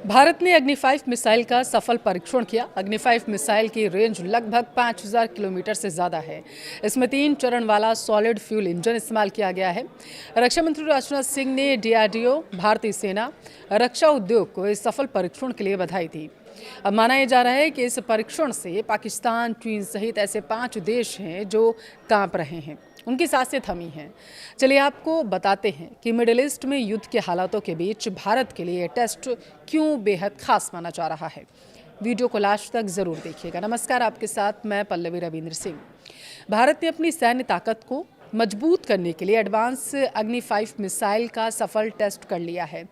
भारत ने अग्नि 5 मिसाइल का सफल परीक्षण किया। अग्नि 5 मिसाइल की रेंज लगभग 5000 किलोमीटर से ज़्यादा है। इसमें 3 चरण वाला सॉलिड फ्यूल इंजन इस्तेमाल किया गया है। रक्षा मंत्री राजनाथ सिंह ने डीआरडीओ, भारतीय सेना, रक्षा उद्योग को इस सफल परीक्षण के लिए बधाई दी। अब माना यह जा रहा है कि इस परीक्षण से पाकिस्तान, चीन सहित ऐसे 5 देश हैं जो कांप रहे हैं, उनकी सांसें थमी हैं। चलिए आपको बताते हैं कि मिडिल ईस्ट में युद्ध के हालातों के बीच भारत के लिए टेस्ट क्यों बेहद खास माना जा रहा है। वीडियो को लास्ट तक जरूर देखिएगा। नमस्कार, आपके साथ मैं पल्लवी रविंद्र सिंह। भारत ने अपनी सैन्य ताकत को मजबूत करने के लिए एडवांस अग्नि 5 मिसाइल का सफल टेस्ट कर लिया है।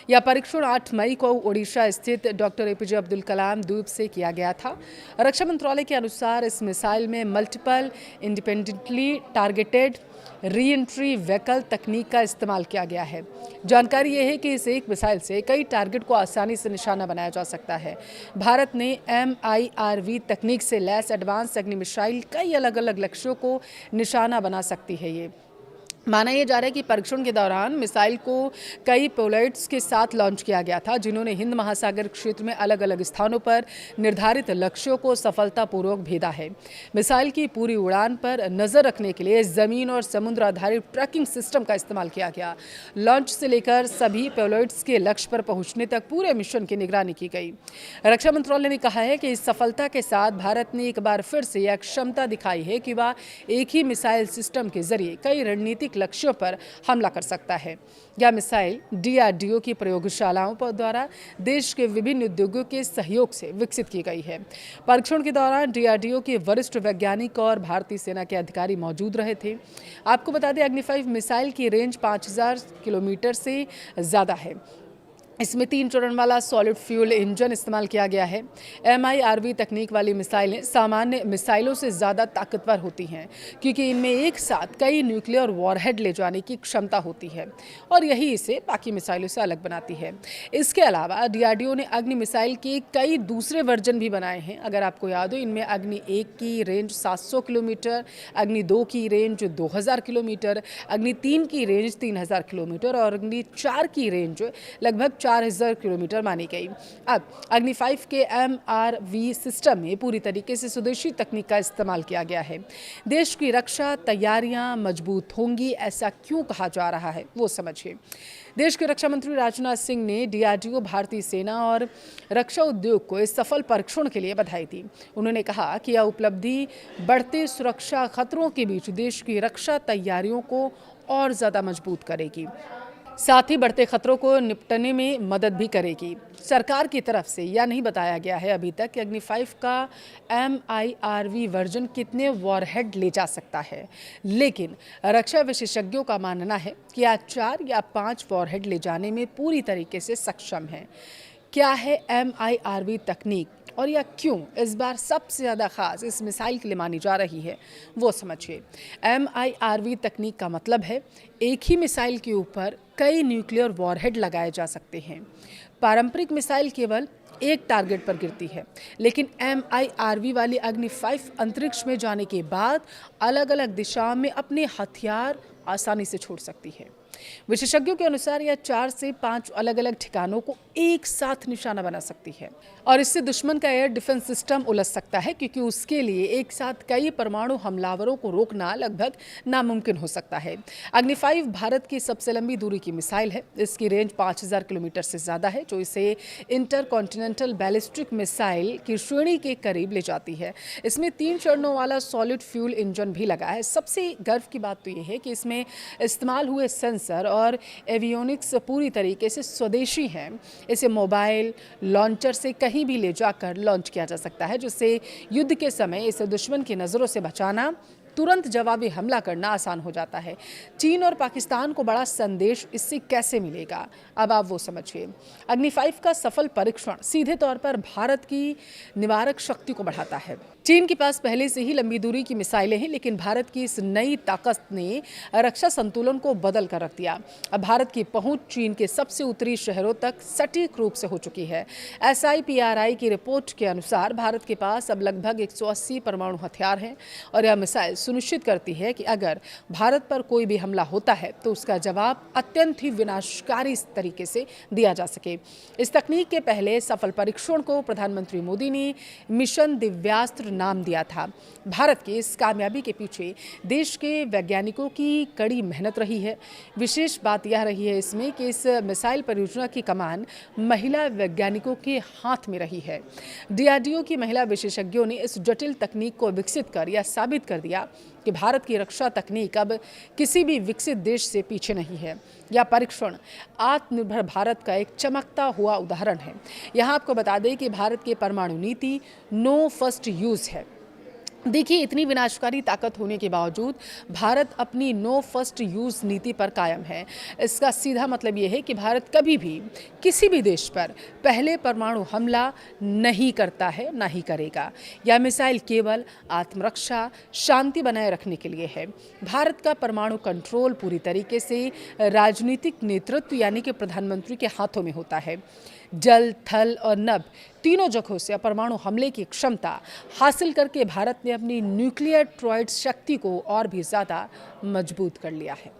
यह परीक्षण 8 मई को ओडिशा स्थित डॉक्टर एपीजे अब्दुल कलाम द्वीप से किया गया था। रक्षा मंत्रालय के अनुसार इस मिसाइल में multiple independently targeted re entry vehicle तकनीक का इस्तेमाल किया गया है। जानकारी यह है कि इस एक मिसाइल से कई टारगेट को आसानी से निशाना बनाया जा सकता है। भारत ने MIRV तकनीक से लैस एडवांस अग्नि मिसाइल कई अलग अलग लक्ष्यों को निशाना बना सकती है। ये माना यह जा रहा है कि परीक्षण के दौरान मिसाइल को कई पेलोड्स के साथ लॉन्च किया गया था, जिन्होंने हिंद महासागर क्षेत्र में अलग अलग स्थानों पर निर्धारित लक्ष्यों को सफलतापूर्वक भेदा है। मिसाइल की पूरी उड़ान पर नजर रखने के लिए जमीन और समुद्र आधारित ट्रैकिंग सिस्टम का इस्तेमाल किया गया। लॉन्च से लेकर सभी पेलोड्स के लक्ष्य पर पहुंचने तक पूरे मिशन की निगरानी की गई। रक्षा मंत्रालय ने कहा है कि इस सफलता के साथ भारत ने एक बार फिर से यह क्षमता दिखाई है कि वह एक ही मिसाइल सिस्टम के जरिए कई रणनीतिक लक्ष्यों पर हमला कर सकता है। यह मिसाइल डीआरडीओ की प्रयोगशालाओं पर द्वारा देश के विभिन्न उद्योगों के सहयोग से विकसित की गई है। परीक्षण के दौरान डीआरडीओ के वरिष्ठ वैज्ञानिक और भारतीय सेना के अधिकारी मौजूद रहे थे। आपको बता दें, अग्नि 5 मिसाइल की रेंज 5000 किलोमीटर से ज़्यादा है। इसमें 3 चरण वाला सॉलिड फ्यूल इंजन इस्तेमाल किया गया है। MIRV तकनीक वाली मिसाइलें सामान्य मिसाइलों से ज़्यादा ताकतवर होती हैं, क्योंकि इनमें एक साथ कई न्यूक्लियर वॉरहेड ले जाने की क्षमता होती है और यही इसे बाकी मिसाइलों से अलग बनाती है। इसके अलावा डीआरडीओ ने अग्नि मिसाइल के कई दूसरे वर्जन भी बनाए हैं। अगर आपको याद हो, इनमें अग्नि 1 की रेंज 700 किलोमीटर, अग्नि 2 की रेंज 2000 किलोमीटर, अग्नि 3 की रेंज 3000 किलोमीटर और अग्नि 4 की रेंज लगभग 4000 किलोमीटर मानी गई। अब अग्नि 5 के MRV सिस्टम में पूरी तरीके से स्वदेशी तकनीक का इस्तेमाल किया गया है। देश की रक्षा तैयारियां मजबूत होंगी, ऐसा क्यों कहा जा रहा है वो समझिए। देश के रक्षा मंत्री राजनाथ सिंह ने डीआरडीओ, भारतीय सेना और रक्षा उद्योग को इस सफल परीक्षण के लिए बधाई दी। उन्होंने कहा कि यह उपलब्धि बढ़ते सुरक्षा खतरों के बीच देश की रक्षा तैयारियों को और ज़्यादा मजबूत करेगी, साथ ही बढ़ते खतरों को निपटने में मदद भी करेगी। सरकार की तरफ से यह नहीं बताया गया है अभी तक कि अग्नि 5 का MIRV वर्जन कितने वॉरहेड ले जा सकता है, लेकिन रक्षा विशेषज्ञों का मानना है कि यह 4 या 5 वॉरहेड ले जाने में पूरी तरीके से सक्षम है। क्या है MIRV तकनीक और यह क्यों इस बार सबसे ज़्यादा खास इस मिसाइल के लिए मानी जा रही है, वो समझिए। MIRV तकनीक का मतलब है एक ही मिसाइल के ऊपर कई न्यूक्लियर वॉरहेड लगाए जा सकते हैं। पारंपरिक मिसाइल केवल एक टारगेट पर गिरती है, लेकिन MIRV वाली अग्नि 5 अंतरिक्ष में जाने के बाद अलग अलग दिशाओं में अपने हथियार आसानी से छोड़ सकती है। विशेषज्ञों के अनुसार यह 4 से 5 अलग अलग ठिकानों को एक साथ निशाना बना सकती है और इससे दुश्मन का एयर डिफेंस सिस्टम उलझ सकता है, क्योंकि उसके लिए एक साथ कई परमाणु हमलावरों को रोकना लगभग नामुमकिन हो सकता है। अग्नि 5 भारत की सबसे लंबी दूरी की मिसाइल है। इसकी रेंज 5000 किलोमीटर से ज़्यादा है, जो इसे इंटरकॉन्टिनेंटल बैलिस्टिक मिसाइल की श्रेणी के करीब ले जाती है। इसमें 3 चरणों वाला सॉलिड फ्यूल इंजन भी लगा है। सबसे गर्व की बात तो यह है कि इसमें इस्तेमाल हुए सेंसर और एवियोनिक्स पूरी तरीके से स्वदेशी हैं। इसे मोबाइल लॉन्चर से कहीं भी ले जाकर लॉन्च किया जा सकता है, जिससे युद्ध के समय इसे दुश्मन की नज़रों से बचाना, तुरंत जवाबी हमला करना आसान हो जाता है। चीन और पाकिस्तान को बड़ा संदेश इससे कैसे मिलेगा, अब आप वो समझिए। अग्नि 5 का सफल परीक्षण सीधे तौर पर भारत की निवारक शक्ति को बढ़ाता है। चीन के पास पहले से ही लंबी दूरी की मिसाइलें हैं, लेकिन भारत की इस नई ताकत ने रक्षा संतुलन को बदल कर रख दिया। अब भारत की पहुंच चीन के सबसे उत्तरी शहरों तक सटीक रूप से हो चुकी है। SIPRI की रिपोर्ट के अनुसार भारत के पास अब लगभग 180 परमाणु हथियार हैं और यह मिसाइल सुनिश्चित करती है कि अगर भारत पर कोई भी हमला होता है तो उसका जवाब अत्यंत ही विनाशकारी तरीके से दिया जा सके। इस तकनीक के पहले सफल परीक्षण को प्रधानमंत्री मोदी ने मिशन दिव्यास्त्र नाम दिया था। भारत की इस कामयाबी के पीछे देश के वैज्ञानिकों की कड़ी मेहनत रही है। विशेष बात यह रही है इसमें कि इस मिसाइल परियोजना की कमान महिला वैज्ञानिकों के हाथ में रही है। डीआरडीओ की महिला विशेषज्ञों ने इस जटिल तकनीक को विकसित कर यह साबित कर दिया कि भारत की रक्षा तकनीक अब किसी भी विकसित देश से पीछे नहीं है। यह परीक्षण आत्मनिर्भर भारत का एक चमकता हुआ उदाहरण है। यहाँ आपको बता दें कि भारत की परमाणु नीति नो फर्स्ट यूज है। देखिए, इतनी विनाशकारी ताकत होने के बावजूद भारत अपनी नो फर्स्ट यूज नीति पर कायम है। इसका सीधा मतलब ये है कि भारत कभी भी किसी भी देश पर पहले परमाणु हमला नहीं करता है, ना ही करेगा। यह मिसाइल केवल आत्मरक्षा, शांति बनाए रखने के लिए है। भारत का परमाणु कंट्रोल पूरी तरीके से राजनीतिक नेतृत्व यानी कि प्रधानमंत्री के हाथों में होता है। जल, थल और नभ तीनों जगहों से परमाणु हमले की क्षमता हासिल करके भारत ने अपनी न्यूक्लियर ट्राइड शक्ति को और भी ज़्यादा मजबूत कर लिया है।